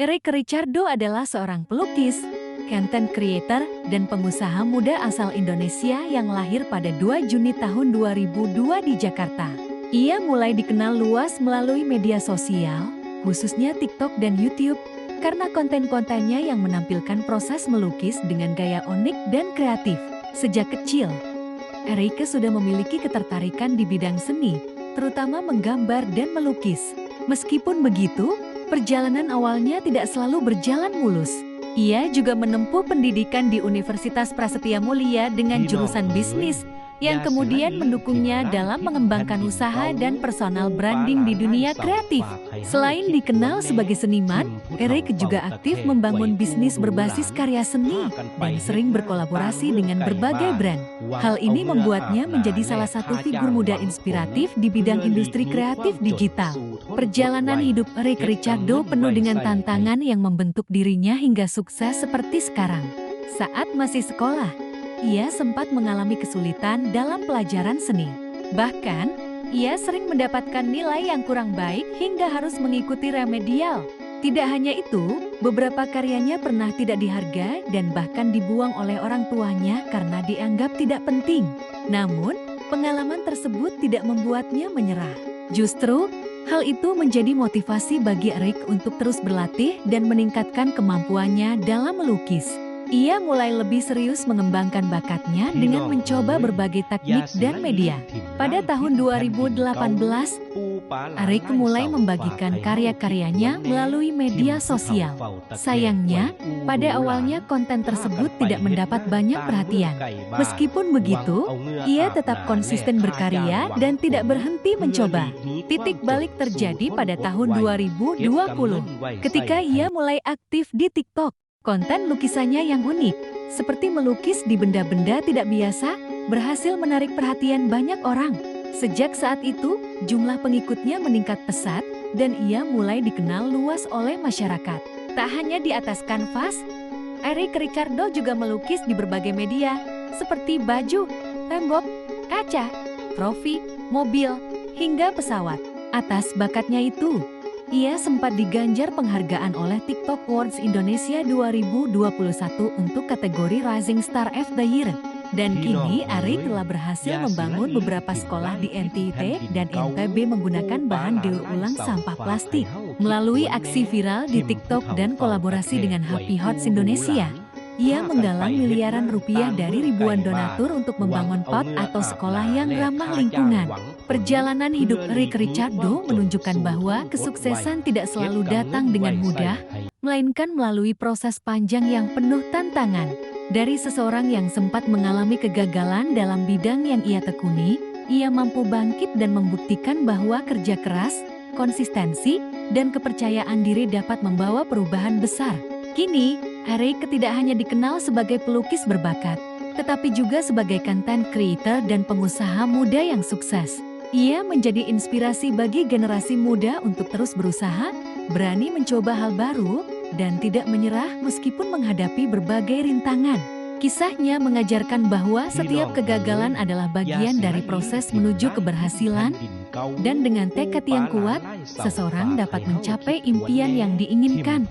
Eric Ricardo adalah seorang pelukis, content creator, dan pengusaha muda asal Indonesia yang lahir pada 2 Juni tahun 2002 di Jakarta. Ia mulai dikenal luas melalui media sosial, khususnya TikTok dan YouTube, karena konten-kontennya yang menampilkan proses melukis dengan gaya unik dan kreatif. Sejak kecil, Eric sudah memiliki ketertarikan di bidang seni, terutama menggambar dan melukis. Meskipun begitu, perjalanan awalnya tidak selalu berjalan mulus. Ia juga menempuh pendidikan di Universitas Prasetya Mulia dengan jurusan bisnis, yang kemudian mendukungnya dalam mengembangkan usaha dan personal branding di dunia kreatif. Selain dikenal sebagai seniman, Eric juga aktif membangun bisnis berbasis karya seni dan sering berkolaborasi dengan berbagai brand. Hal ini membuatnya menjadi salah satu figur muda inspiratif di bidang industri kreatif digital. Perjalanan hidup Eric Ricardo penuh dengan tantangan yang membentuk dirinya hingga sukses seperti sekarang. Saat masih sekolah, ia sempat mengalami kesulitan dalam pelajaran seni. Bahkan, ia sering mendapatkan nilai yang kurang baik hingga harus mengikuti remedial. Tidak hanya itu, beberapa karyanya pernah tidak dihargai dan bahkan dibuang oleh orang tuanya karena dianggap tidak penting. Namun, pengalaman tersebut tidak membuatnya menyerah. Justru, hal itu menjadi motivasi bagi Eric untuk terus berlatih dan meningkatkan kemampuannya dalam melukis. Ia mulai lebih serius mengembangkan bakatnya dengan mencoba berbagai teknik dan media. Pada tahun 2018, Eric mulai membagikan karya-karyanya melalui media sosial. Sayangnya, pada awalnya konten tersebut tidak mendapat banyak perhatian. Meskipun begitu, ia tetap konsisten berkarya dan tidak berhenti mencoba. Titik balik terjadi pada tahun 2020, ketika ia mulai aktif di TikTok. Konten lukisannya yang unik, seperti melukis di benda-benda tidak biasa, berhasil menarik perhatian banyak orang. Sejak saat itu, jumlah pengikutnya meningkat pesat, dan ia mulai dikenal luas oleh masyarakat. Tak hanya di atas kanvas, Eric Ricardo juga melukis di berbagai media, seperti baju, tembok, kaca, trofi, mobil, hingga pesawat. Atas bakatnya itu, ia sempat diganjar penghargaan oleh TikTok Awards Indonesia 2021 untuk kategori Rising Star of the Year. Dan kini Eric telah berhasil membangun beberapa sekolah di NTT dan NTB menggunakan bahan daur ulang sampah plastik. Melalui aksi viral di TikTok dan kolaborasi dengan Happy Hots Indonesia, ia menggalang miliaran rupiah dari ribuan donatur untuk membangun pot atau sekolah yang ramah lingkungan. Perjalanan hidup Eric Ricardo menunjukkan bahwa kesuksesan tidak selalu datang dengan mudah, melainkan melalui proses panjang yang penuh tantangan. Dari seseorang yang sempat mengalami kegagalan dalam bidang yang ia tekuni, ia mampu bangkit dan membuktikan bahwa kerja keras, konsistensi, dan kepercayaan diri dapat membawa perubahan besar. Kini, Eric tidak hanya dikenal sebagai pelukis berbakat, tetapi juga sebagai content creator dan pengusaha muda yang sukses. Ia menjadi inspirasi bagi generasi muda untuk terus berusaha, berani mencoba hal baru, dan tidak menyerah meskipun menghadapi berbagai rintangan. Kisahnya mengajarkan bahwa setiap kegagalan adalah bagian dari proses menuju keberhasilan, dan dengan tekad yang kuat, seseorang dapat mencapai impian yang diinginkan.